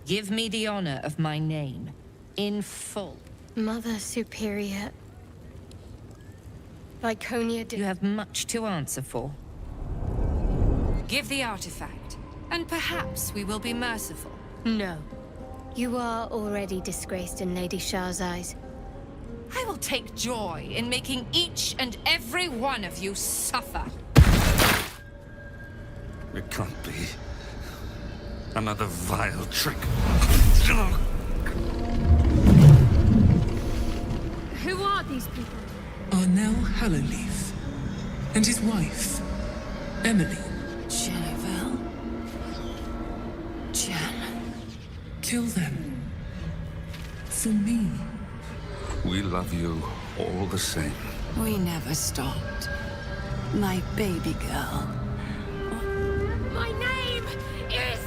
Give me the honor of my name, in full. Mother Superior. Lyconia You have much to answer for. Give the artifact, and perhaps we will be merciful. No. You are already disgraced in Lady Shah's eyes. I will take joy in making each and every one of you suffer. It can't be. Another vile trick. Who are these people? Arnell Hallowleaf and his wife, Emily. Jennifer? Jen? Kill them. For me. We love you all the same. We never stopped. My baby girl. My name is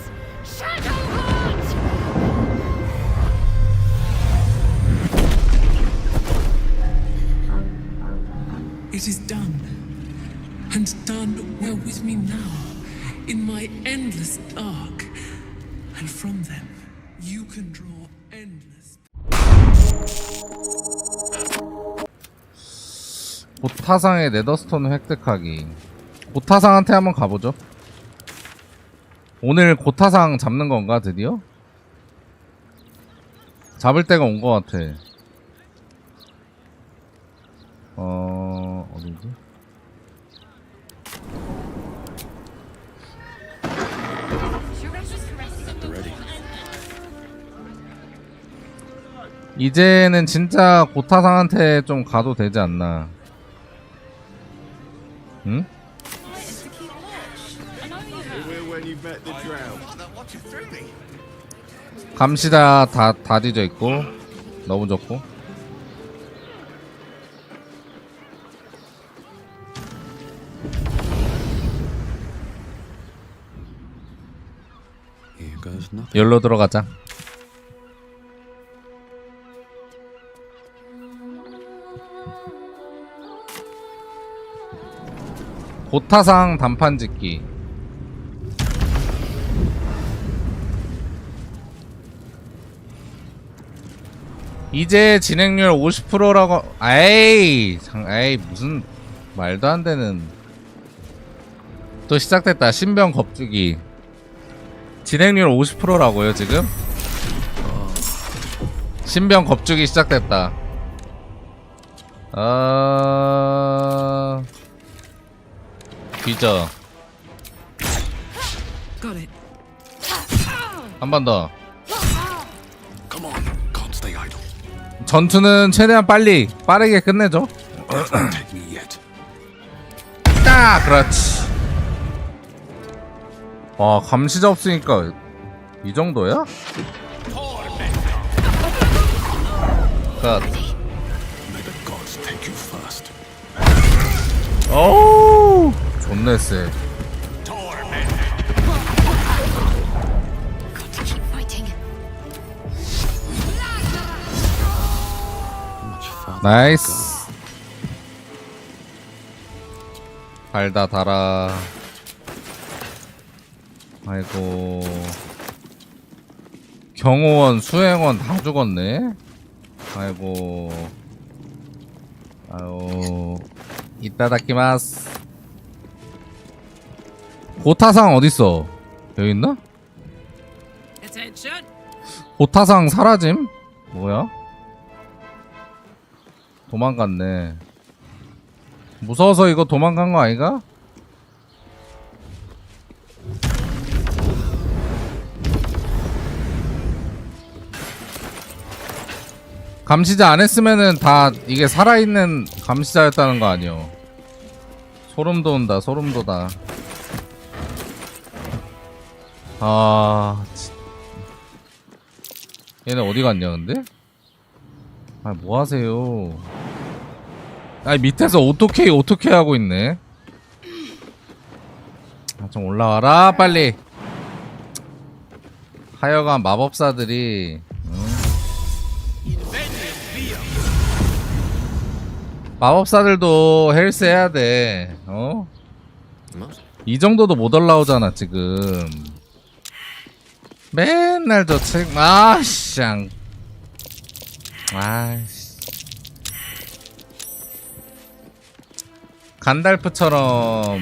Shadowheart! It is done. And done well with me now, in my endless dark. And from them, you can draw endless. 고타상의 네더스톤 획득하기. 고타상한테 한번 가보죠. 오늘 고타상 잡는 건가 드디어? 잡을 때가 온 것 같아. 어디지? 이제는 진짜 고타상한테 좀 가도 되지 않나? 응? 감시다 다 뒤져 있고 너무 좋고. 열로 들어가자. 고타상 단판 짓기. 이제 진행률 50%라고. 에이 무슨 말도 안 되는. 또 시작됐다. 신병 겁주기. 진행률 50%라고요 지금? 신병 겁주기 시작됐다. 뒤져. 한 번 더. 전투는 최대한 빠르게 끝내죠. 딱 그렇지. 와, 감시자 없으니까 이 정도야? 오우, 존나 세. 나이스. 달다 달아. 아이고, 경호원, 수행원 다 죽었네. 아이고, 아유, 이따다키마스. 고타상 어딨어? 여기 있나? 고타상 사라짐? 뭐야? 도망갔네. 무서워서 이거 도망간 거 아이가? 감시자 안 했으면은 다 이게 살아있는 감시자였다는 거 아니요. 소름 돋는다, 소름 돋아. 얘네 어디 갔냐 근데? 아, 뭐 하세요? 아, 밑에서 오토케이 하고 있네. 아, 좀 올라와라 빨리. 하여간 마법사들이, 마법사들도 헬스 해야 돼. 이 정도도 못 올라오잖아 지금. 맨날 저 책, 아씨. 아이씨. 간달프처럼,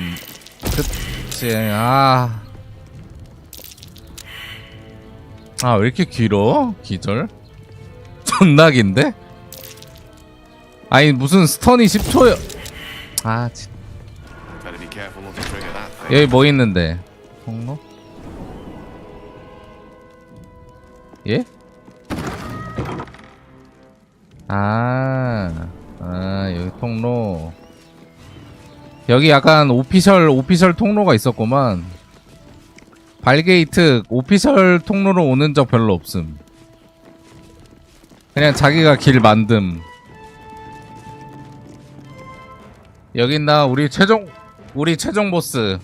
그치, 아, 왜 이렇게 길어? 기절? 존나 긴데? 아니, 무슨 스턴이 10초야. 아, 진. 여기 뭐 있는데? 통로? 예? 여기 통로. 여기 약간 오피셜 통로가 있었구만. 발게이트 오피셜 통로로 오는 적 별로 없음. 그냥 자기가 길 만듦. 여기 있나? 우리 최종 보스.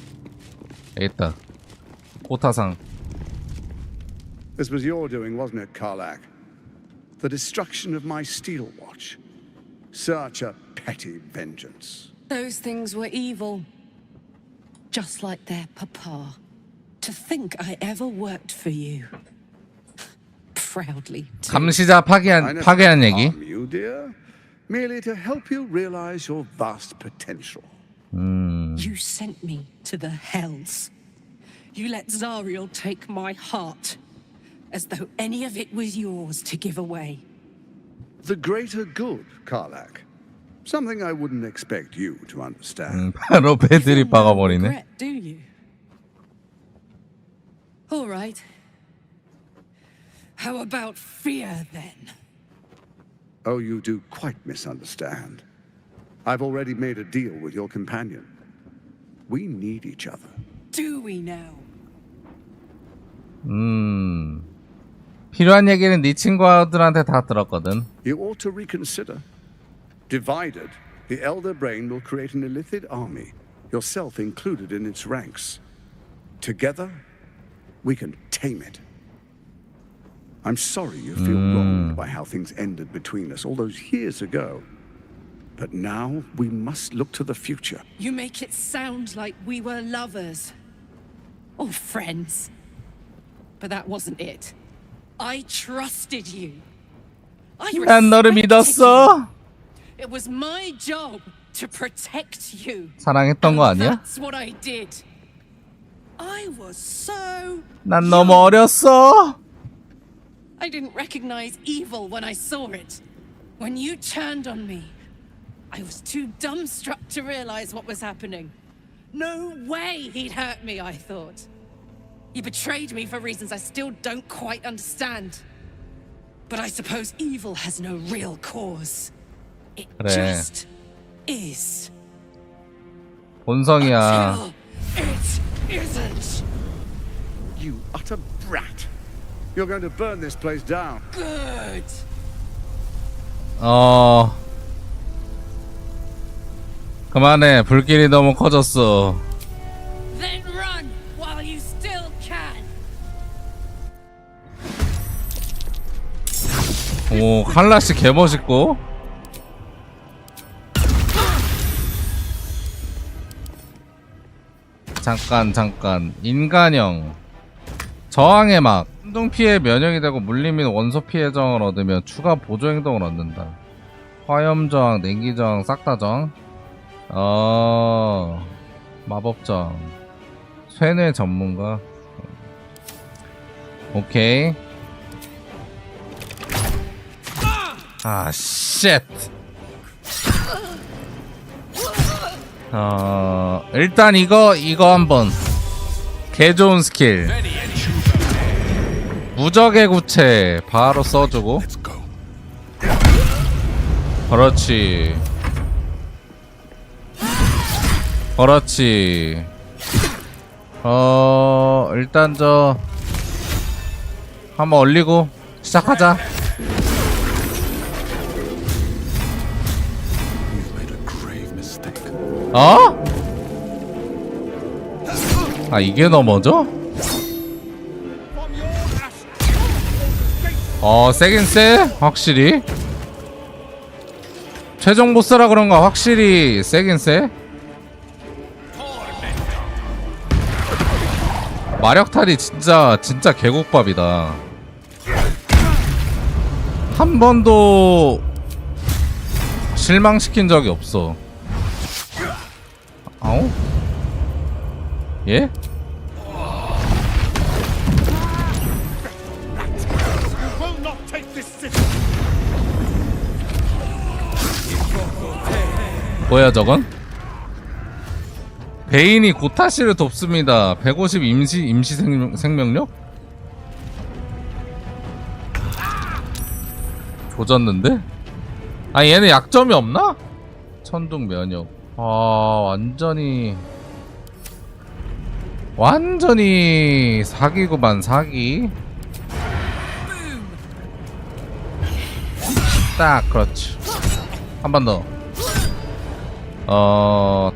여기 있다. 오타상. This was your doing, wasn't it, Karlach? The destruction of my steel watch. Such a petty vengeance. Those things were evil. Just like their papa. To think I ever worked for you. Proudly. Too. 감시자 파괴한 얘기. You, dear. Merely to help you realize your vast potential. You sent me to the hells. You let Zariel take my heart. As though any of it was yours to give away. The greater good, Karlach. Something I wouldn't expect you to understand. 바로 배들이 박아버리네. Regret, do you? All right. How about fear then? Oh, you do quite misunderstand. I've already made a deal with your companion. We need each other. Do we now? 필요한 얘기는 네 친구들한테 다 들었거든. You ought to reconsider. Divided, the Elder Brain will create an illithid army, yourself included in its ranks. Together, we can tame it. I'm sorry you feel wronged by how things ended between us all those years ago. But now we must look to the future. You make it sound like we were lovers. Or friends. But that wasn't it. I trusted you. 난 너를 믿었어. It was my job to protect you. 사랑했던 거 아니야? That's what I did. I was so 난 너무 어렸어. I didn't recognize evil when I saw it. When you turned on me, I was too dumbstruck to realize what was happening. No way he'd hurt me, I thought. You betrayed me for reasons I still don't quite understand. But I suppose evil has no real cause. It 그래. just is. 본성이야. Until it isn't. You utter brat. You're going to burn this place down. Good. 그만해. 불길이 너무 커졌어. Then run while you still can. 오, 칼라씨 개멋있고. 잠깐. 인간형. 저항의 막. 운동 피해 면역이 되고 물림 및 원소 피해 저항을 얻으면 추가 보조 행동을 얻는다. 화염 저항, 냉기 저항, 싹 다 저항. 마법 저항. 쇠뇌 전문가. 오케이. 아, 쉣. 일단 이거 한번. 개 좋은 스킬. 무적의 구체 바로 써주고. 그렇지. 일단 저 한번 얼리고 시작하자. 이게 넘어져? 세긴 세? 확실히 최종 보스라 그런가 확실히 세긴 세? 마력탈이 진짜 개국밥이다. 한 번도 실망시킨 적이 없어. 아우? 예? 뭐야 저건? 베인이 고타시를 돕습니다. 150 임시 생명력? 조졌는데? 아 얘네 약점이 없나? 천둥 면역. 아 완전히 사기구만 사기. 딱 그렇지. 한 번 더.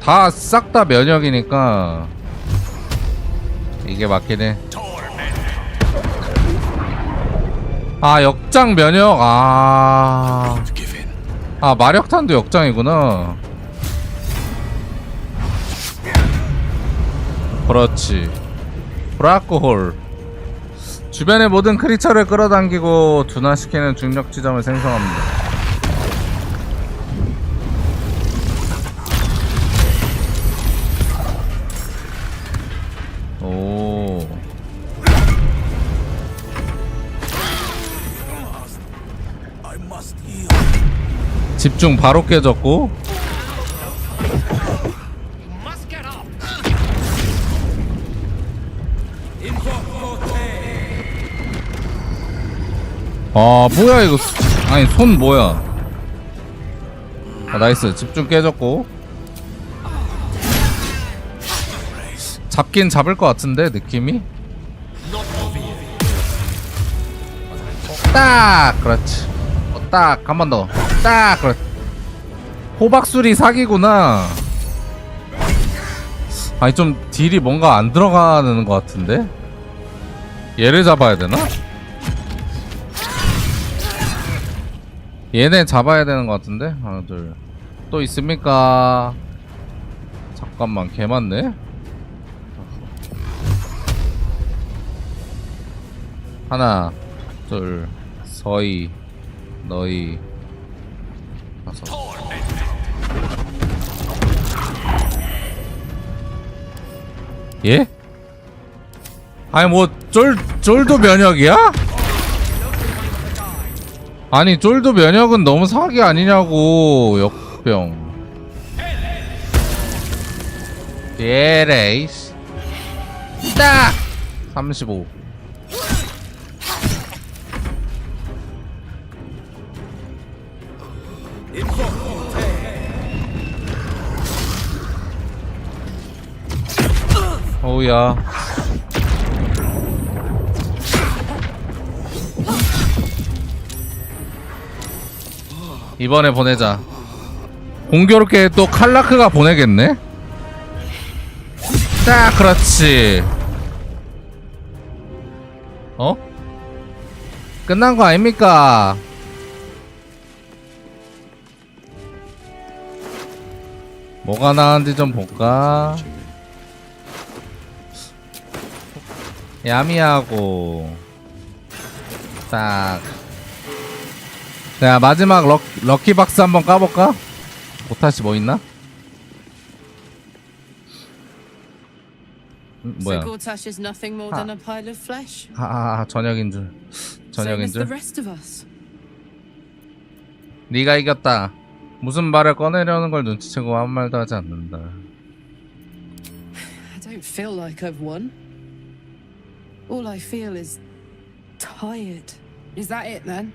다 싹 다 면역이니까 이게 맞긴 해. 아 역장 면역. 마력탄도 역장이구나. 그렇지. 브라크홀. 주변의 모든 크리처를 끌어당기고 둔화시키는 중력 지점을 생성합니다. 오. 집중 바로 깨졌고. 뭐야 이거. 아니 손 뭐야. 나이스. 집중 깨졌고. 잡긴 잡을 것 같은데 느낌이. 딱 그렇지. 딱 한 번 더. 딱 그렇지. 호박술이 사기구나. 아니 좀 딜이 뭔가 안 들어가는 것 같은데. 얘를 잡아야 되나? 얘네 잡아야 되는 것 같은데. 하나 둘. 또 있습니까? 잠깐만 개 많네. 하나 둘 서희 너희 다섯. 예? 아니 뭐 쫄도 면역이야? 아니 쫄도 면역은 너무 사기 아니냐고. 역병. 예레이씨. 딱 35. 어우야. 이번에 보내자. 공교롭게 또 칼라크가 보내겠네. 딱 그렇지. 끝난 거 아닙니까? 뭐가 나은지 좀 볼까? 야미하고 딱. 자 마지막 럭키박스 한번 까볼까? 고타시 뭐 있나? 뭐야? So Gortash is nothing more than a pile of flesh. 저녁인 줄. Same as the rest of us. 네가 이겼다. 무슨 말을 꺼내려는 걸 눈치채고 아무 말도 하지 않는다. I don't feel like I've won. All I feel is tired. Is that it then?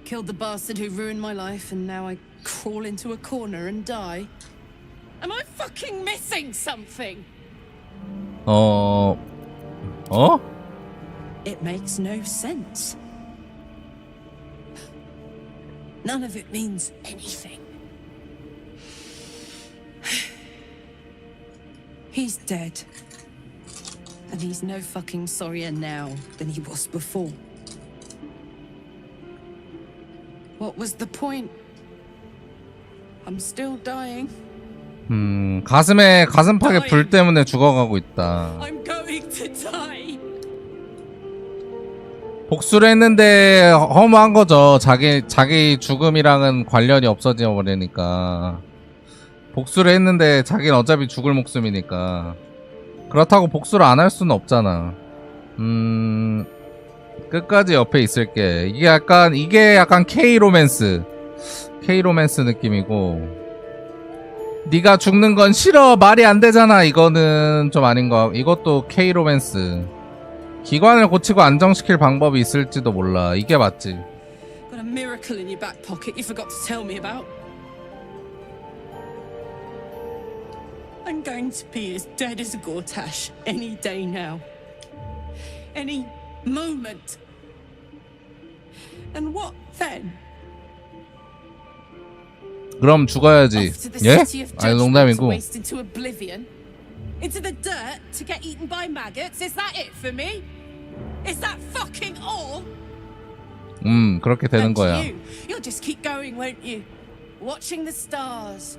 Killed the bastard who ruined my life and now I crawl into a corner and die? Am I fucking missing something? It makes no sense. None of it means anything. He's dead. And he's no fucking sorrier now than he was before. What was the point? I'm still dying. 가슴팍에 불 때문에 죽어가고 있다. I'm going to die. 복수를 했는데 허무한 거죠. 자기 죽음이랑은 관련이 없어져 버리니까. 복수를 했는데 자기는 어차피 죽을 목숨이니까. 그렇다고 복수를 안 할 수는 없잖아. 끝까지 옆에 있을게. 이게 약간 K-로맨스 느낌이고. 네가 죽는 건 싫어. 말이 안 되잖아. 이거는 좀 아닌 거. 이것도 K-로맨스. 기관을 고치고 안정시킬 방법이 있을지도 몰라. 이게 맞지. Got a miracle in your back pocket you forgot to tell me about. I'm going to be as dead as a Gortash any day now. Any moment. And what then? 그럼 죽어야지. Off to the 예? city of 아니 judgment, 농담이고. waste into oblivion? Into the dirt to get eaten by maggots? Is that it for me? Is that fucking all? 그렇게 되는 And 거야. you'll just keep going, won't you? Watching the stars,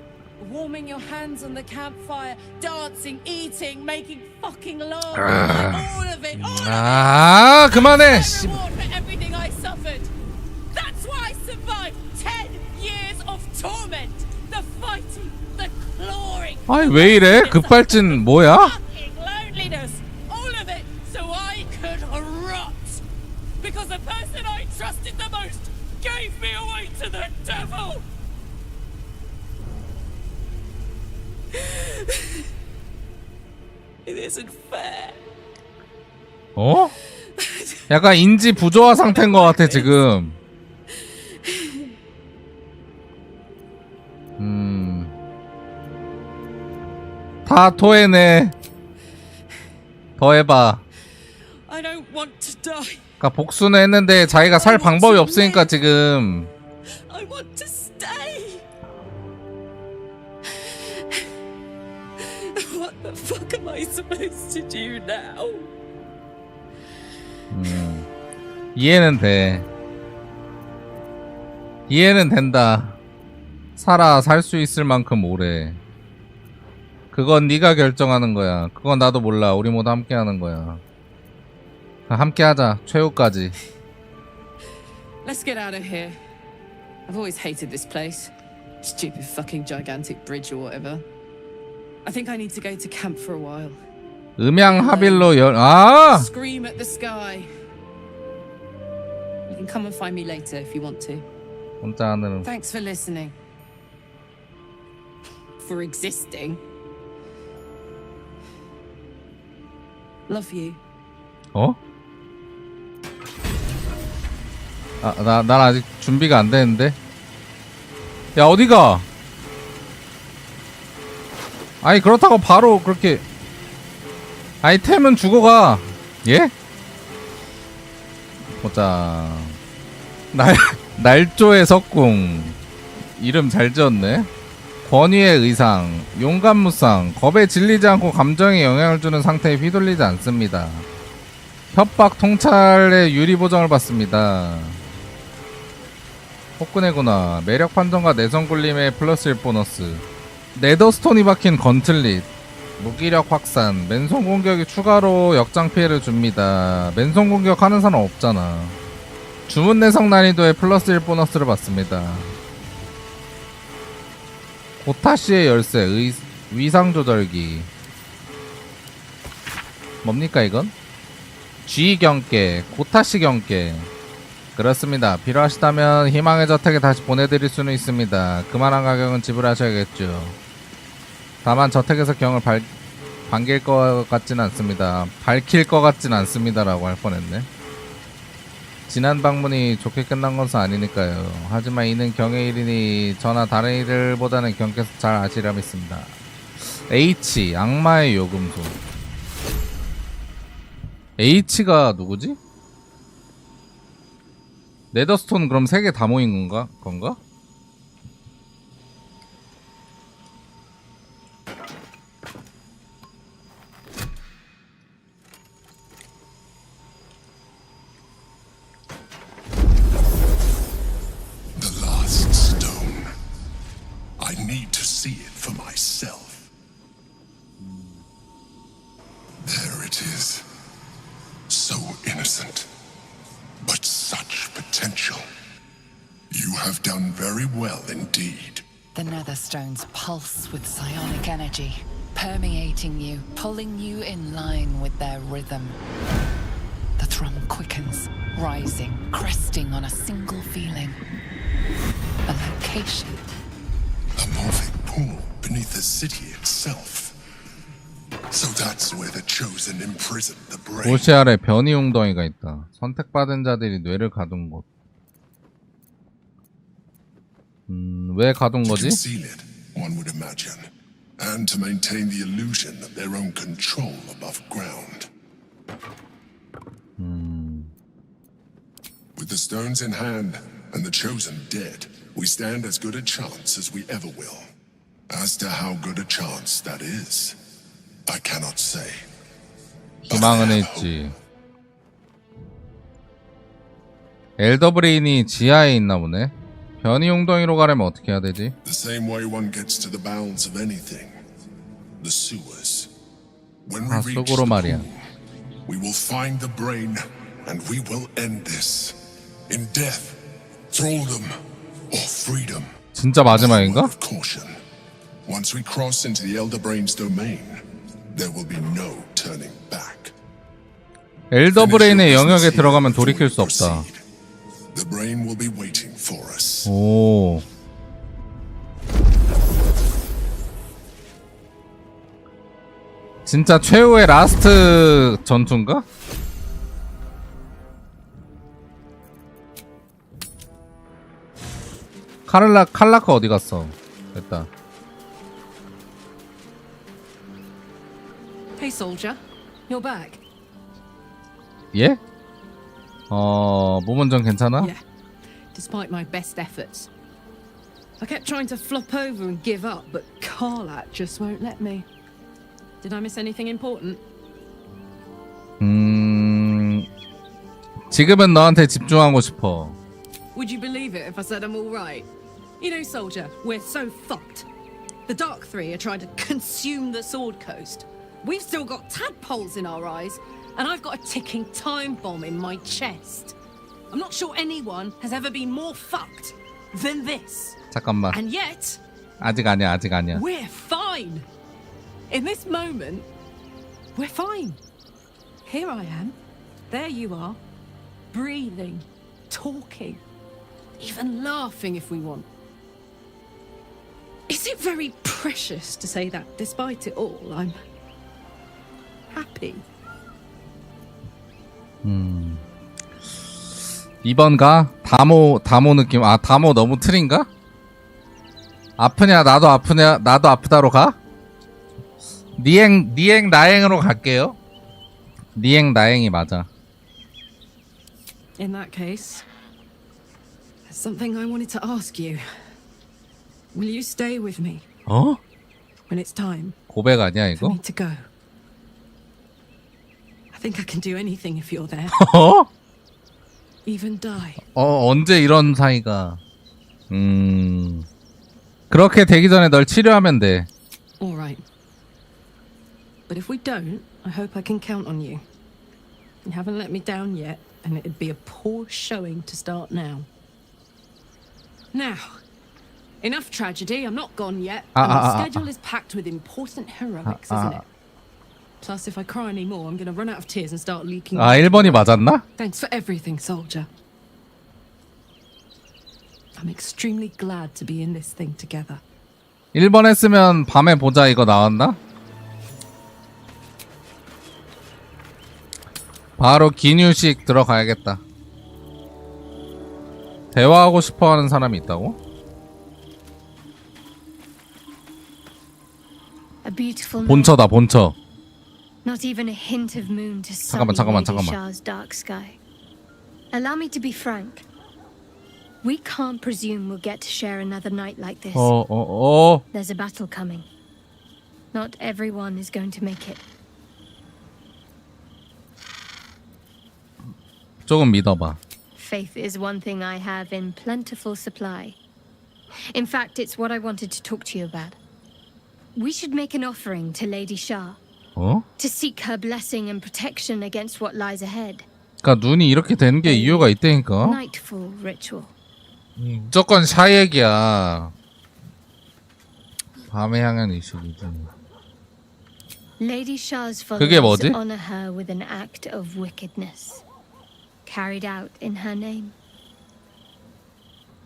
warming your hands on the campfire, dancing, eating, making fucking love, all of it, all of it. 그만해. As a reward for everything I suffered. That's why I survived 10 years of torment. The fighting, the clawing. 아니 왜 이래? 급발진 뭐야? Fucking loneliness, all of it, so I could rot. Because the person I trusted the most gave me away to the devil. It isn't fair. 어? 약간 인지 부조화 상태인 것 같아 지금. 다 토해내. 더 해봐. I don't want to die. 그러니까 복수는 했는데 자기가 살 방법이 없으니까 지금. I want to stay. What the fuck am I supposed to do now? 이해는 돼. 이해는 된다. 살 수 있을 만큼 오래. 그건 네가 결정하는 거야. 그건 나도 몰라. 우리 모두 함께 하는 거야. 함께 하자. 최후까지. Let's get out of here. I've always hated this place. Stupid fucking gigantic bridge or whatever. I think I need to go to camp for a while. 음양 하빌로 Scream at the sky. You can come and find me later if you want to. 혼자 하는. Thanks for listening. For existing. Love you. 어? 난 아직 준비가 안 되는데. 야, 어디가? 아니, 그렇다고 바로 그렇게. 아이템은 주고 가. 예? 보자. 날조의 석궁. 이름 잘 지었네. 권위의 의상, 용감무쌍, 겁에 질리지 않고 감정에 영향을 주는 상태에 휘둘리지 않습니다. 협박 통찰의 유리 보정을 받습니다. 폭군의구나. 매력 판정과 내성 굴림의 플러스 1 보너스. 네더스톤이 박힌 건틀릿. 무기력 확산. 맨손 공격이 추가로 역장 피해를 줍니다. 맨손 공격하는 사람 없잖아. 주문 내성 난이도에 플러스 1 보너스를 받습니다. 고타시의 열쇠, 위상 조절기. 뭡니까 이건? G 경계, 고타시 경계. 그렇습니다. 필요하시다면 희망의 저택에 다시 보내드릴 수는 있습니다. 그만한 가격은 지불하셔야겠죠. 다만 저택에서 경을 반길 것 같진 않습니다. 밝힐 것 같진 않습니다라고 할 뻔했네. 지난 방문이 좋게 끝난 것은 아니니까요. 하지만 이는 경의 일이니 저나 다른 이들보다는 경께서 잘 아시리라 믿습니다. H, 악마의 요금소. H가 누구지? 네더스톤 그럼 3개 다 모인 건가? The last stone. I need to see it for myself. There it is. So innocent, but such potential. You have done very well indeed. The Netherstones pulse with psionic energy, permeating you, pulling you in line with their rhythm. The thrum quickens, rising, cresting on a single feeling. A location. A moving pool beneath the city itself. So that's where the chosen imprisoned the brain. 도시 아래 변이 웅덩이가 있다. 선택받은 자들이 뇌를 가둔 곳. 왜 가둔 To 거지? conceal it, one would imagine, and to maintain the illusion of their own control above ground. With the stones in hand and the chosen dead, we stand as good a chance as we ever will. As to how good a chance that is, I cannot say. 희망은 있지. 엘더브레인이 지하에 있나 보네. 변이 웅덩이로 가려면 어떻게 해야 되지? The same way one gets to the bowels of anything. The sewers. When we 아, reach 속으로 the 말이야. pool, we will find the brain and we will end this. In death, thraldom, or freedom. 진짜 마지막인가? Of caution. Once we cross into the Elder Brain's domain, there will be no turning back. 엘더브레인의 영역에 들어가면 돌이킬 수 없다. The brain will be waiting for us. 오. 진짜 최후의 라스트 전투인가? 칼라크 어디 갔어? 됐다. Hey, soldier. You're back. 예? 몸은 좀 괜찮아? Yeah. Despite my best efforts. I kept trying to flop over and give up, but Karlak just won't let me. Did I miss anything important? 지금은 너한테 집중하고 싶어. Would you believe it if I said I'm all right? You know, soldier, we're so fucked. The Dark Three are trying to consume the Sword Coast. We've still got tadpoles in our eyes, and I've got a ticking time bomb in my chest. I'm not sure anyone has ever been more fucked than this. 잠깐만. And yet, 아직 아니야. we're fine. In this moment, we're fine. Here I am. There you are. Breathing, talking, even laughing if we want. Is it very precious to say that despite it all, I'm happy? 이번 가? 다모 느낌. 아, 다모 너무 틀인가? 아프냐? 나도 아프다로 가? 니행 나행으로 갈게요. 니행 나행이 맞아. In that case, there's something I wanted to ask you. Will you stay with me 어? when it's time 고백 아니야 for 이거? me to go? I think I can do anything if you're there. 어? Even die. 언제 이런 사이가? 그렇게 되기 전에 널 치료하면 돼. All right. But if we don't, I hope I can count on you. You haven't let me down yet, and it'd be a poor showing to start now. Now, enough tragedy. I'm not gone yet. And our schedule is packed with important heroics, isn't it? Plus, if I cry anymore, I'm going to run out of tears and start leaking. 아, 1번이 맞았나? Thanks for everything, soldier. I'm extremely glad to be in this thing together. 1번 했으면 밤에 보자 이거 나왔나? 바로 기뉴식 들어가야겠다. 대화하고 싶어하는 사람이 있다고? A beautiful night. 본처다 본처. Not even a hint of moon to 잠깐만, sully Lady 잠깐만. Shah's dark sky. Allow me to be frank. We can't presume we'll get to share another night like this. There's a battle coming. Not everyone is going to make it. 조금 믿어봐. Faith is one thing I have in plentiful supply. In fact, it's what I wanted to talk to you about. We should make an offering to Lady Shah. 어? To seek her blessing and protection against what lies ahead. 그러니까 눈이 이렇게 되는 게 이유가 있다니까. Nightfall ritual. 무조건 샤 얘기야. 밤에 향한 의식이지. Lady Shah's 그게 followers 뭐지? honor her with an act of wickedness, carried out in her name.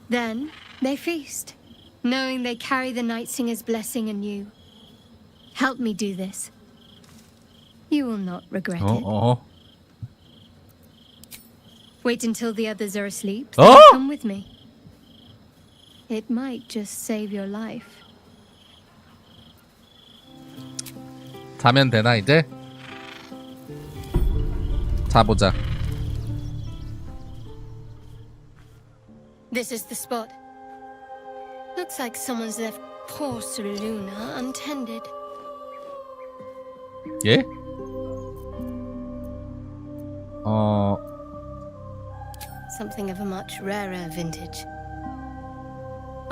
Then they feast, knowing they carry the Night Singer's blessing anew. Help me do this. You will not regret it. Wait until the others are asleep. Then come with me. It might just save your life. 자면 되나 이제? 자보자. This is the spot. Looks like someone's left poor Luna untended. 예? Something of a much rarer vintage.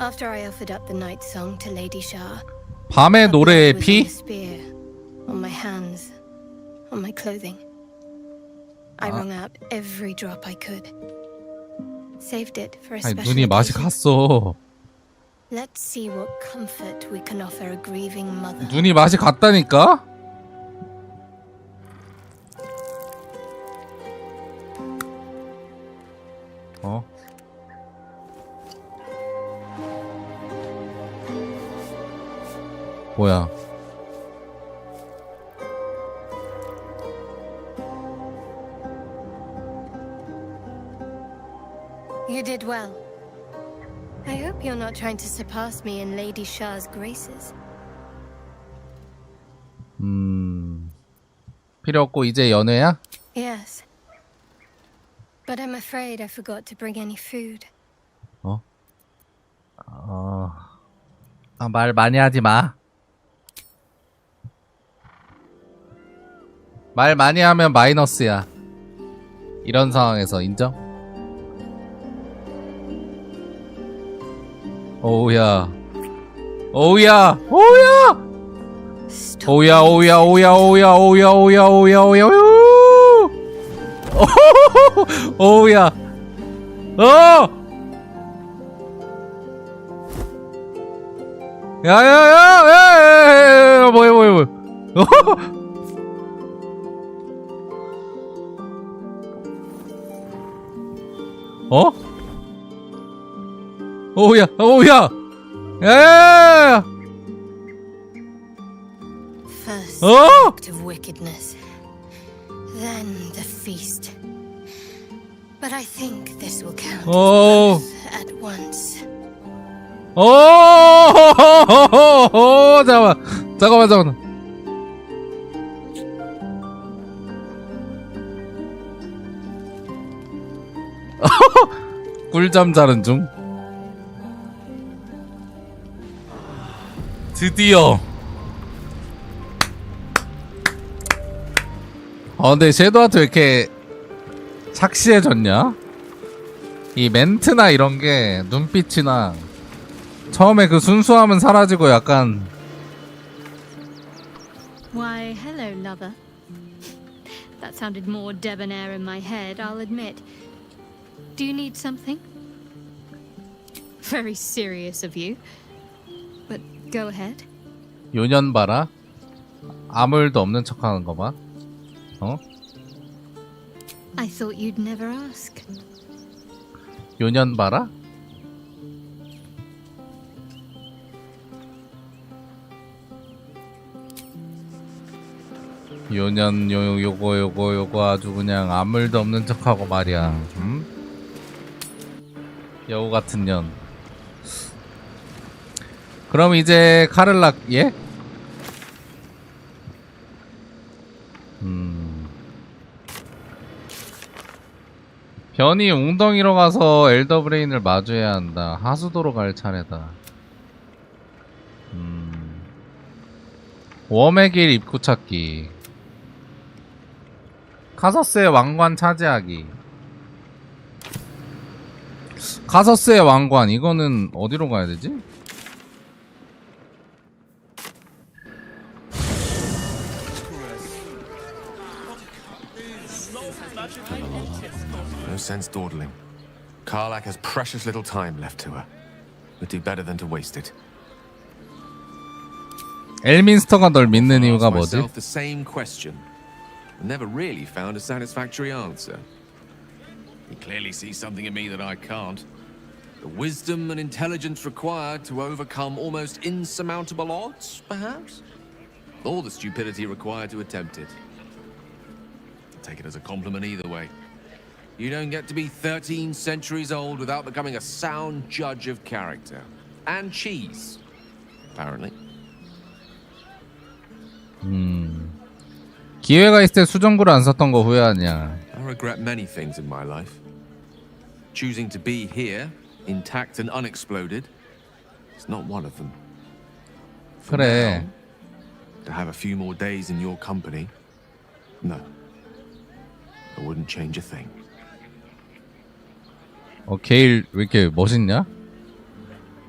After I offered up the night song to Lady Shah, 밤의 노래의 was on 피? the spear, on my hands, on my clothing. I wrung out every drop I could. Saved it for a 아니 special 눈이 맛이 occasion. 갔어. Let's see what comfort we can offer a grieving mother. 눈이 맛이 갔다니까? 뭐야? You did well. I hope you're not trying to surpass me in Lady Shah's graces. 필요 없고 이제 연애야? Yes. But I'm afraid I forgot to bring any food. 말 많이 하지 마. 말 많이 하면 마이너스야. 이런 상황에서 인정? 오우야. 오우야. 오우야. 오우야 오우야 오우야 오우야 오우야 오우야 오우야 오우야 오우야. 야야야 뭐야 오우야 오우야 야야야야 First act of wickedness, then the feast. But I think this will count as both at once. 잠깐만. 꿀잠 자는 중. 드디어. 근데 섀도우아트 왜 이렇게 착시해졌냐? 이 멘트나 이런 게 눈빛이나 처음에 그 순수함은 사라지고 약간 Why, hello, lover. That sounded more debonair in my head, I'll admit. Do you need something? Very serious of you. But go ahead. 요년 봐라. 아무 일도 없는 척하는 거 봐. I thought you'd never ask. 요년 봐라. 요년 요거 아주 그냥 아무 일도 없는 척하고 말이야. 여우 같은 년. 그럼 이제 카를락 예? 변이 웅덩이로 가서 엘더브레인을 마주해야 한다. 하수도로 갈 차례다. 웜의 길 입구 찾기. 카서스의 왕관 차지하기. 카서스의 왕관 이거는 어디로 가야 되지? sense dawdling. Karlach has precious little time left to her. We'd do better than to waste it. 엘민스터가 널 믿는 이유가 뭐지? Myself the same question. I never really found a satisfactory answer. He clearly sees something in me that I can't. The wisdom and intelligence required to overcome almost insurmountable odds, perhaps? Or the stupidity required to attempt it. I'll take it as a compliment either way. You don't get to be 13 centuries old without becoming a sound judge of character. And cheese, apparently. 기회가 있을 때 수정구를 안 썼던 거 후회하냐? I regret many things in my life. Choosing to be here, intact and unexploded, is not one of them. For 그래. now, to have a few more days in your company, no. I wouldn't change a thing. 게일 왜 이렇게 멋있냐?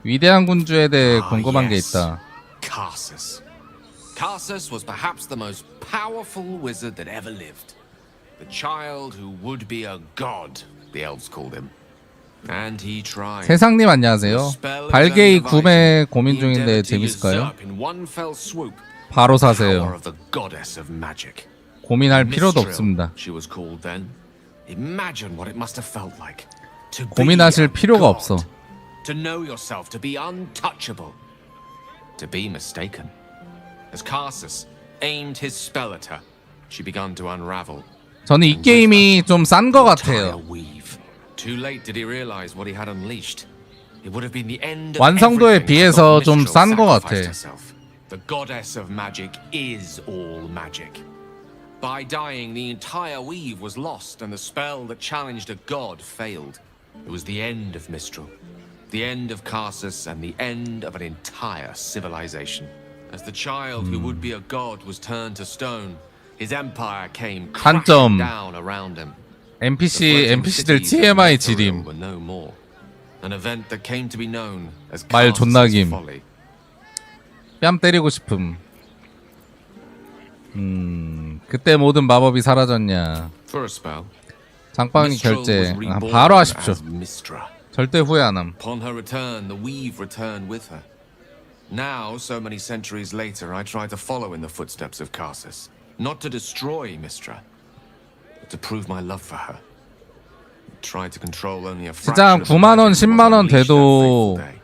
위대한 군주에 대해 궁금한 게 있다. Karsus. Karsus was perhaps the most powerful wizard that ever lived. The child who would be a god, the elves called him. And he tried. 세상님 안녕하세요. 발게이 구매 고민 중인데 재밌을까요? 바로 사세요. 고민할 필요도 없습니다. 고민하실 필요가 없어. To know yourself, to be untouchable, to be mistaken. As Karsus aimed his spell at her, she began to unravel. 저는 이 게임이 좀 싼 거 같아요. Too late did he realize what he had unleashed. It would have been the end of 완성도에 비해서 좀 싼 거 같아. The goddess of magic is all magic. By dying, the entire weave was lost, and the spell that challenged a god failed. It was the end of Mistral, the end of Karsus, and the end of an entire civilization. As the child who would be a god was turned to stone, his empire came crashing down around him. NPC들 TMI 지림. An event that came to be known as 말 존나김. folly. 뺨 때리고 싶음. 그때 모든 마법이 사라졌냐? For a spell, 장방이 결제. 바로 하십시오. 절대 후회 안 함. Upon her return, the weave returned with her. Now, so many centuries later, I try to follow in the footsteps of Karsus. Not to destroy Mistra, but to prove my love for her. Try to control only a 진짜 fraction of 9만 원, the magic 10만 원 that was unleashed 돼도 that fateful day.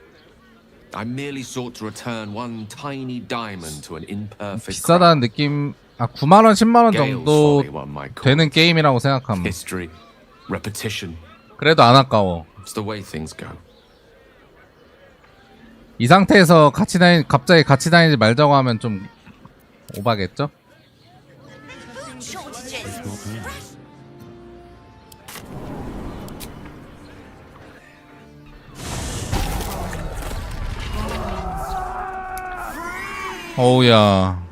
I merely sought to return one tiny diamond to an imperfect 비싸다는 느낌. 9만 원, 10만 원 정도 되는 게임이라고 생각함. History, repetition. 그래도 안 아까워. It's the way things go. 이 상태에서 갑자기 같이 다니지 말자고 하면 좀 오바겠죠? 어우야.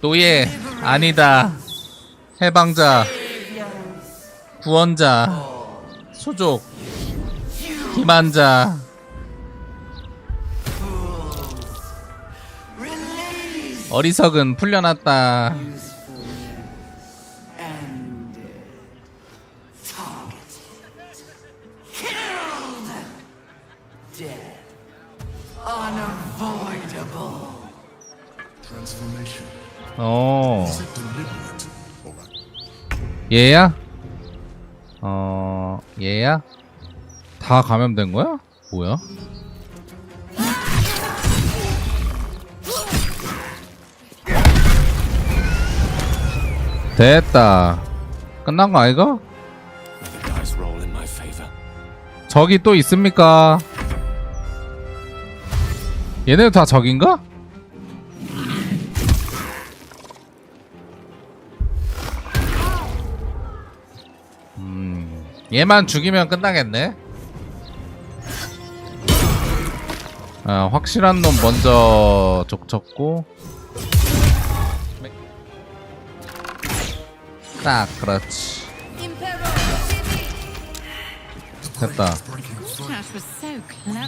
노예 아니다. 해방자, 구원자, 수족, 기만자. 어리석은 풀려났다. 얘야? 얘야? 다 감염된 거야? 뭐야? 됐다. 끝난 거 아이가? 적이 또 있습니까? 얘네들 다 적인가? 얘만 죽이면 끝나겠네. 확실한 놈 먼저 족쳤고 딱 그렇지. 됐다. That was so clever.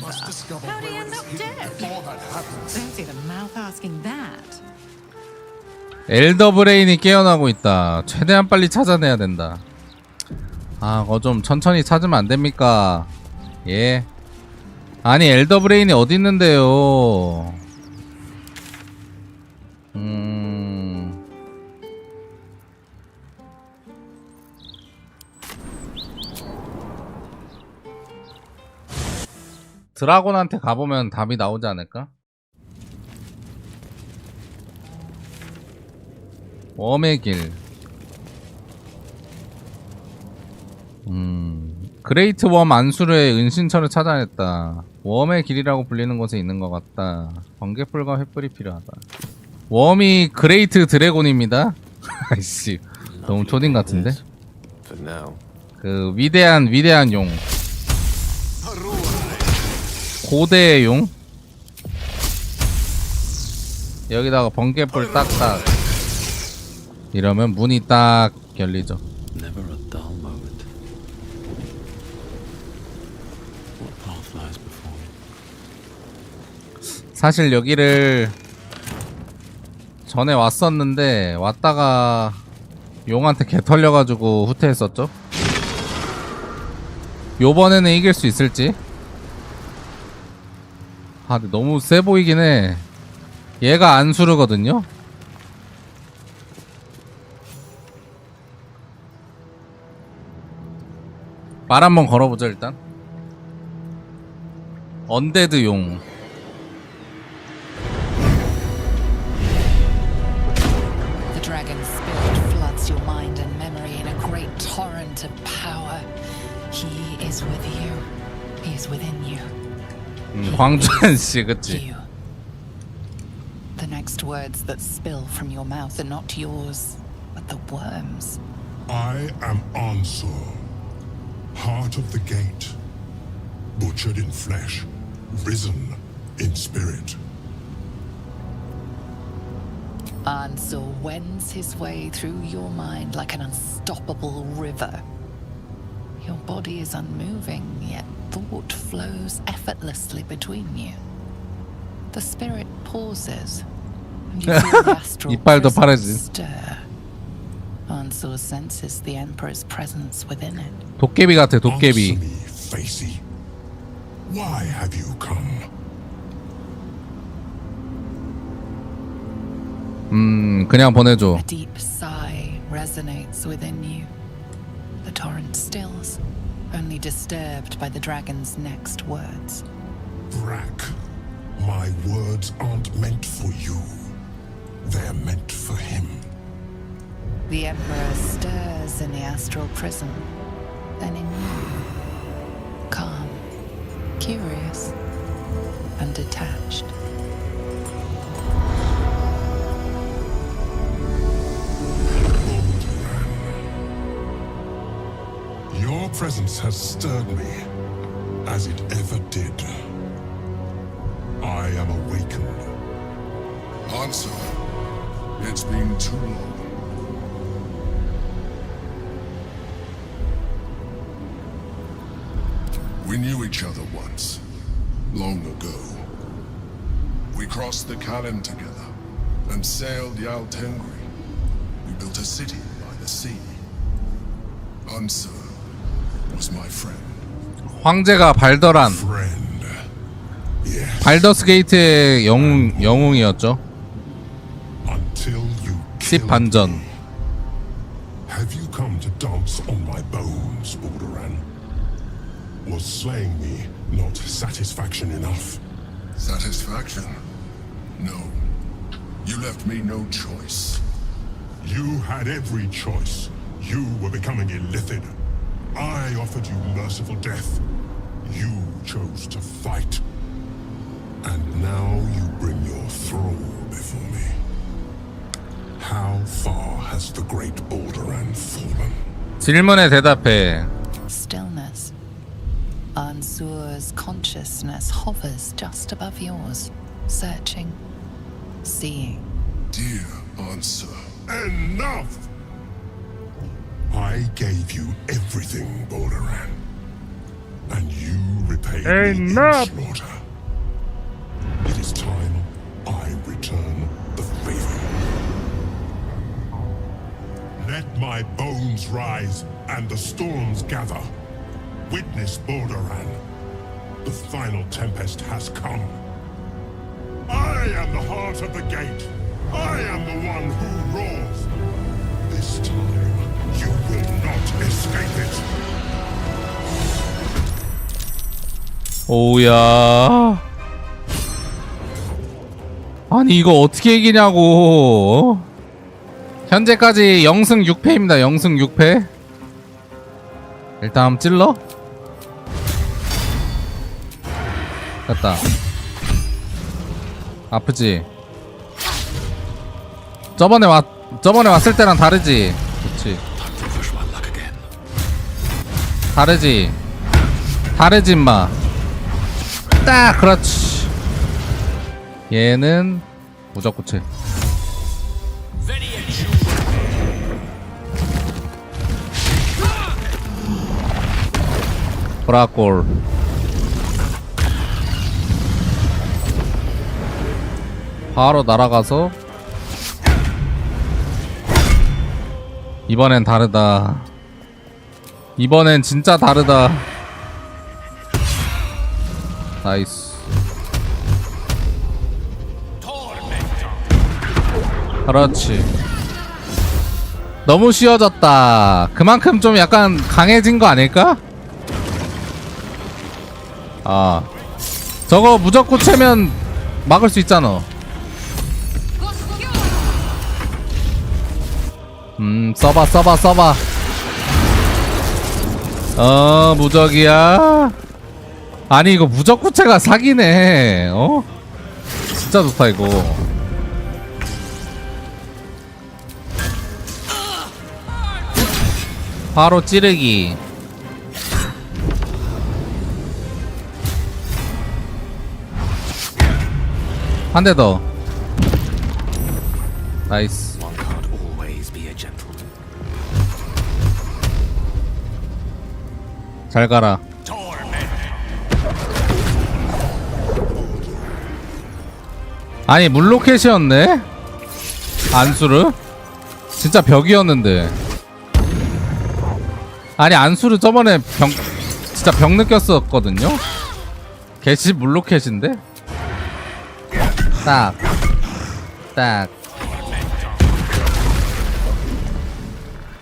How'd he end up dead? Don't see the mouth asking that. 엘더 브레인이 깨어나고 있다. 최대한 빨리 찾아내야 된다. 아, 그거 좀 천천히 찾으면 안 됩니까? 예. 아니, 엘더 브레인이 어디 있는데요? 드라곤한테 가보면 답이 나오지 않을까? 웜의 길. 그레이트 웜 안수르의 은신처를 찾아냈다. 웜의 길이라고 불리는 곳에 있는 것 같다. 번개불과 횃불이 필요하다. 웜이 그레이트 드래곤입니다. 아이씨, 너무 초딩 같은데? 그 위대한 용. 고대의 용. 여기다가 번개불 딱딱 이러면 문이 딱 열리죠. 사실 여기를 전에 왔었는데 왔다가 용한테 개 털려가지고 후퇴했었죠. 요번에는 이길 수 있을지. 아, 근데 너무 세 보이긴 해. 얘가 안수르거든요. 말 한번 걸어보자 일단. 언데드 용. The dragon's spirit floods your mind and memory in a great torrent of power. He is with you. He is within you. 광주한 씨, 그치? You. The next words that spill from your mouth are not yours, but the worms. I am Ansur, heart of the gate, butchered in flesh, risen in spirit. Ansur wends his way through your mind like an unstoppable river. Your body is unmoving, yet thought flows effortlessly between you. The spirit pauses, and you feel the astral 이빨도 prism 파래지. stir. Ansur senses the Emperor's presence within it. 도깨비 같아, 도깨비. Answer me, Facey. Why have you come? 그냥 보내줘. A deep sigh resonates within you. The torrent stills, only disturbed by the dragon's next words. Brack, my words aren't meant for you. They're meant for him. The Emperor stirs in the astral prism, then in you. Calm, curious, and detached. Your presence has stirred me, as it ever did. I am awakened. Answer. It's been too long. We knew each other once, long ago. We crossed the Kalin together and sailed Yal Tengri. We built a city by the sea. Answer was my friend. 황제가 발더란. Friend. Yes. 발더스 게이트의 영웅이었죠. Until you 십 killed 반전. me. Have you come to dance on my bones, Balduran? Was slaying me not satisfaction enough? Satisfaction? No. You left me no choice. You had every choice. You were becoming illithid. I offered you merciful death. You chose to fight. And now you bring your thrall before me. How far has the great Balduran fallen? 질문에 대답해. Stillness. Ansur's consciousness hovers just above yours, searching, seeing. Dear Ansur, enough! I gave you everything, Balduran. and you repaid me in slaughter. It is time I return the favor. Let my bones rise and the storms gather. Witness Balduran. The final tempest has come. I am the heart of the gate. I am the one who roars. This time, you will not escape it. 오야. 아니 이거 어떻게 이기냐고. 현재까지 0승 6패입니다. 0승 6패. 일단 한번 찔러. 됐다. 아프지? 저번에 왔을 때랑 다르지? 그렇지. 다르지? 다르지 임마. 딱 그렇지. 얘는 무적구체. 브라골. 바로 날아가서 이번엔 다르다. 이번엔 진짜 다르다. 나이스. 그렇지. 너무 쉬워졌다. 그만큼 좀 약간 강해진 거 아닐까? 아, 저거 무조건 채면 막을 수 있잖아. 써봐. 무적이야. 아니 이거 무적구체가 사기네. 진짜 좋다 이거. 바로 찌르기. 한 대 더. 나이스. 잘 가라. 아니 물로켓이었네? 안수르? 진짜 벽이었는데. 아니 안수르 저번에 진짜 벽 느꼈었거든요? 개시 물로켓인데? 딱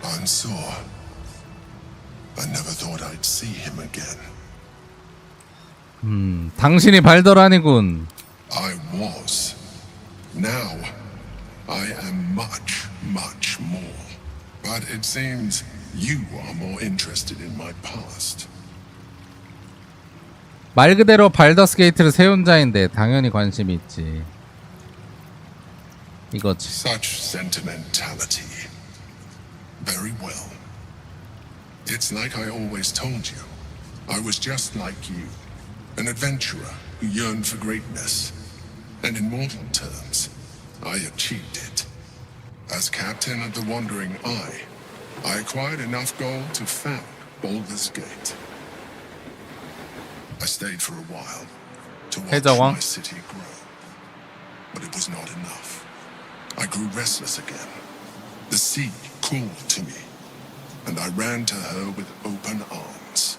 Ansor. I never thought I'd see him again. 당신이 발더란이군. I was. Now, I am much, much more. But it seems you are more interested in my past. 말 그대로 발더스 게이트를 세운 자인데 당연히 관심이 있지. 이거지. Such sentimentality. Very well. It's like I always told you. I was just like you. An adventurer who yearned for greatness. And in mortal terms, I achieved it. As captain of the Wandering Eye, I acquired enough gold to found Baldur's Gate. I stayed for a while to watch my city grow. But it was not enough. I grew restless again. The sea called to me, and I ran to her with open arms.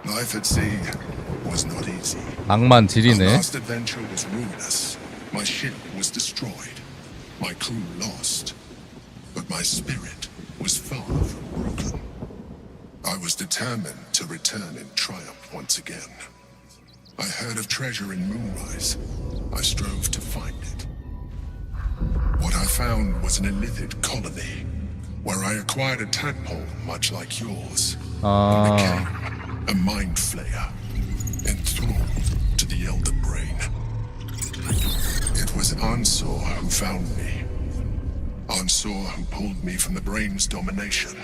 Life at sea was not easy. 낭만 Our 지리네. last adventure was ruinous. My ship was destroyed. My crew lost. But my spirit was far from broken. I was determined to return in triumph once again. I heard of treasure in Moonrise. I strove to find it. What I found was an illithid colony, where I acquired a tadpole much like yours, and became a mind flayer, enthralled to the Elder Brain. It was Ansor who found me. Ansor who pulled me from the Brain's domination.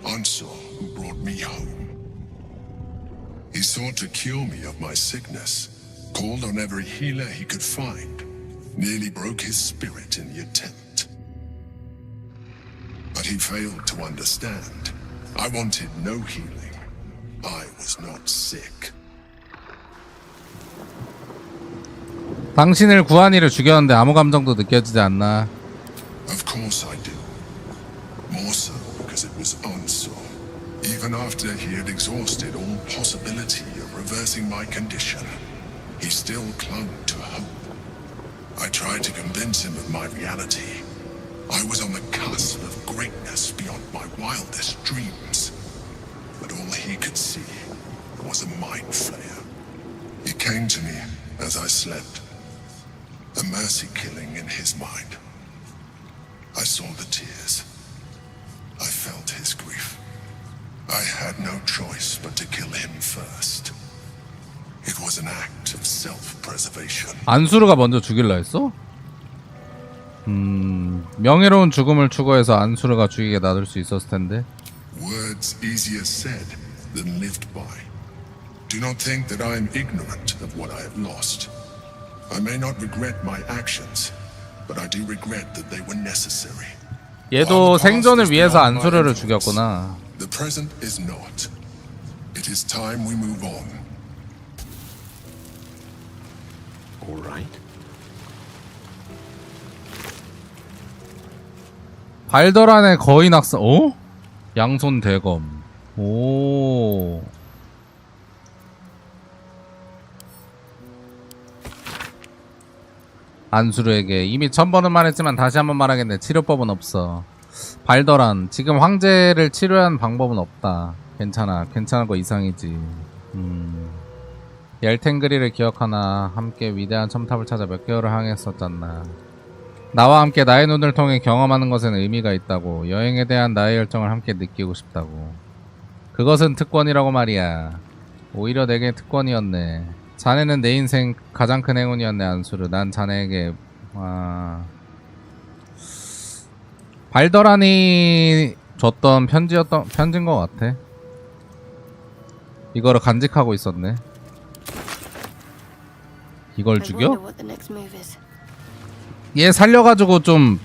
Ansor who brought me home. He sought to cure me of my sickness, called on every healer he could find, nearly broke his spirit in the attempt. But he failed to understand I wanted no healing. I was not sick. 당신을 구한 이를 죽였는데 아무 감정도 느껴지지 않나? Of course I do. More so because it was Ansur. Even after he had exhausted all possibility of reversing my condition, he still clung to hope. I tried to convince him of my reality. I was on the cusp of greatness beyond my wildest dreams. But all he could see was a mind flayer. He came to me as I slept. A mercy killing in his mind. I saw the tears. I felt his grief. I had no choice but to kill him first. It was an act of self-preservation. 안수르가 먼저 죽일라 했어? 명예로운 죽음을 추구해서 안수르가 죽이게 놔둘 수 있었을 텐데. Words easier said than lived by. Do not think that I am ignorant of what I have lost. I may not regret my actions, but I do regret that they were necessary. 얘도 생존을 위해서 안수르를 죽였구나. The present is not. It is time we move on. All right. 발더란의 거인 학살. 어? 양손 대검. 오. 안수르에게 이미 1000번은 말했지만 다시 한번 말하겠네. 치료법은 없어. 발더란, 지금 황제를 치료한 방법은 없다. 괜찮아. 괜찮은 거 이상이지. 옐텐그리를 기억하나. 함께 위대한 첨탑을 찾아 몇 개월을 항해했었잖아. 나와 함께 나의 눈을 통해 경험하는 것에는 의미가 있다고. 여행에 대한 나의 열정을 함께 느끼고 싶다고. 그것은 특권이라고 말이야. 오히려 내게 특권이었네. 자네는 내 인생 가장 큰 행운이었네, 안수르. 난 자네에게 발더란이 줬던 편지인 것 같아. 이거를 간직하고 있었네. 이걸 죽여? 얘 살려가지고 좀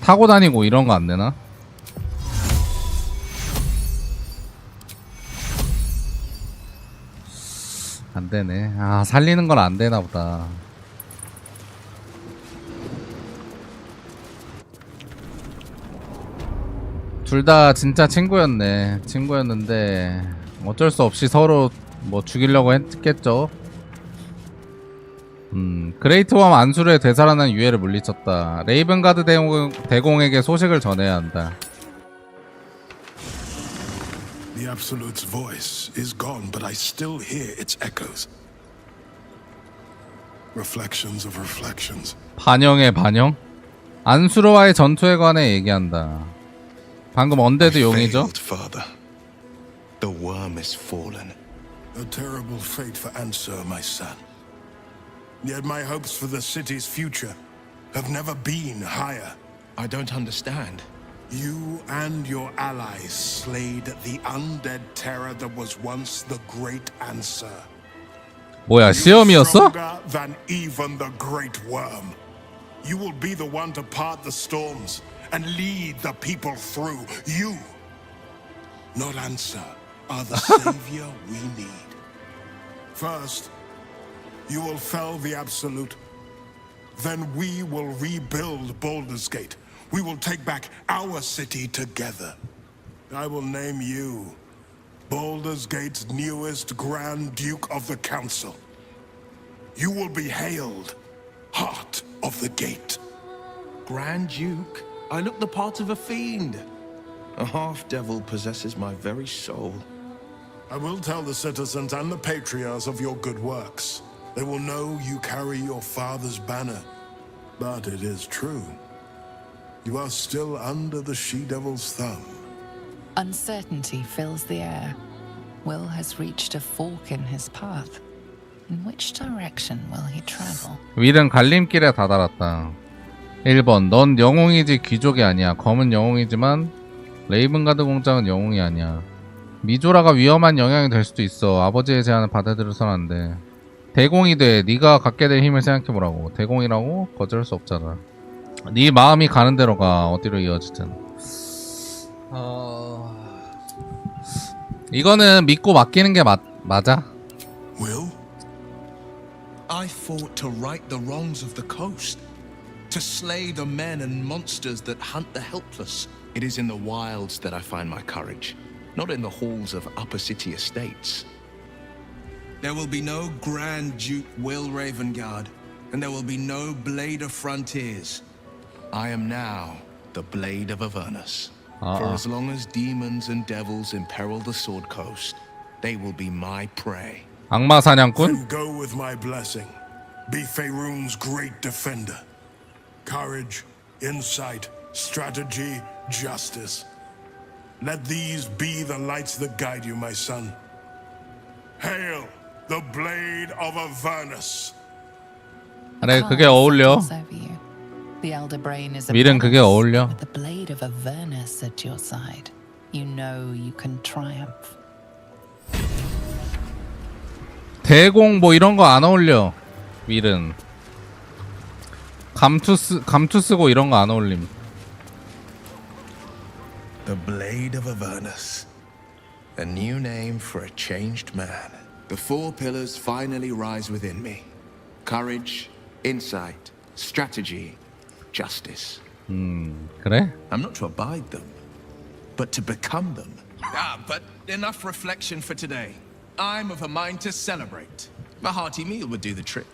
타고 다니고 이런 거 안 되나? 안 되네. 아, 살리는 건 안 되나 보다. 둘 다 진짜 친구였는데 어쩔 수 없이 서로 뭐 죽이려고 했겠죠. 그레이트웜 안수르의 되살아난 유해를 물리쳤다. 레이븐가드 대공에게 소식을 전해야 한다. The Absolute's voice is gone, but I still hear its echoes. Reflections of reflections. 반영의 반영? 안수르와의 전투에 관해 얘기한다. 방금 언데드 용이죠? Father. The worm is fallen. A terrible fate for Ansur, my son. Yet my hopes for the city's future have never been higher. I don't understand. You and your allies slayed the undead terror that was once the great Ansur. 뭐야, 시험이었어? Stronger than even the great worm. You will be the one to part the storms and lead the people through. You, not Ansur, are the savior we need. First, you will fell the Absolute. Then we will rebuild Baldur's Gate. We will take back our city together. I will name you Baldur's Gate's newest Grand Duke of the Council. You will be hailed Heart of the Gate. Grand Duke? I look the part of a fiend. A half-devil possesses my very soul. I will tell the citizens and the patriarchs of your good works. They will know you carry your father's banner. But it is true. You are still under the she-devil's thumb. Uncertainty fills the air. Will has reached a fork in his path. In which direction will he travel? 윌은 갈림길에 다다랐다. 1번, 넌 영웅이지 귀족이 아니야. 검은 영웅이지만 레이븐가드 공장은 영웅이 아니야. 미조라가 위험한 영향이 될 수도 있어. 아버지의 제안을 받아들여서는 안 돼. 대공이 돼. 네가 갖게 될 힘을 생각해보라고. 대공이라고? 거절할 수 없잖아. 네 마음이 가는 대로 가. 어디로 이어지든. 이거는 믿고 맡기는 게 맞아. Will? I fought to right the wrongs of the coast, to slay the men and monsters that hunt the helpless. It is in the wilds that I find my courage, not in the halls of upper city estates. There will be no Grand Duke Will Ravengard, and there will be no Blade of Frontiers. I am now the Blade of Avernus. For as long as demons and devils imperil the Sword Coast, they will be my prey. 악마 사냥꾼? Then go with my blessing. Be Faerun's great defender. Courage, insight, strategy, justice. Let these be the lights that guide you, my son. Hail, the Blade of Avernus. 그래, 그게 어울려. The elder brain is a 밀은 그게 어울려. with the blade of Avernus at your side. You know you can triumph. 대공 뭐 이런 거 안 어울려. 밀은 감투 쓰고 이런 거 안 어울림. The Blade of Avernus. A new name for a changed man. The four pillars finally rise within me. Courage, insight, strategy, justice. 그래? I'm not to abide them, but to become them. But enough reflection for today. I'm of a mind to celebrate. A hearty meal would do the trick.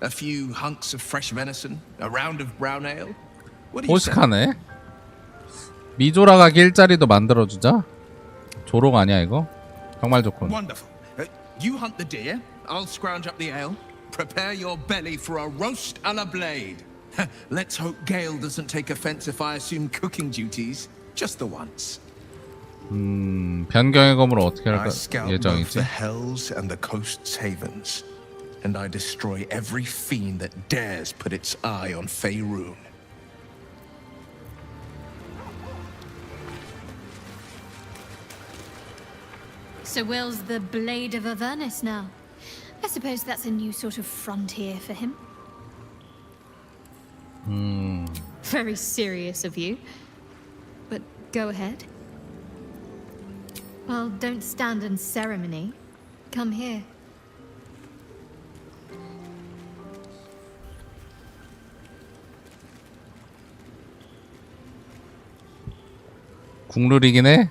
A few hunks of fresh venison, a round of brown ale. What do you say? 호식하네. 미조라가 길자리도 만들어주자. 조롱 아니야 이거? 정말 좋군. Wonderful. You hunt the deer, I'll scrounge up the ale. Prepare your belly for a roast a la Blade. Let's hope Gale doesn't take offense if I assume cooking duties. Just the once. 변경의 검으로 어떻게 I 할까 scout both 예정이지? the hells and the coast's havens, and I destroy every fiend that dares put its eye on Faerun. So Will's the Blade of Avernus now. I suppose that's a new sort of frontier for him. Very serious of you. But go ahead. Well, don't stand in ceremony. Come here. 국룰이긴 해.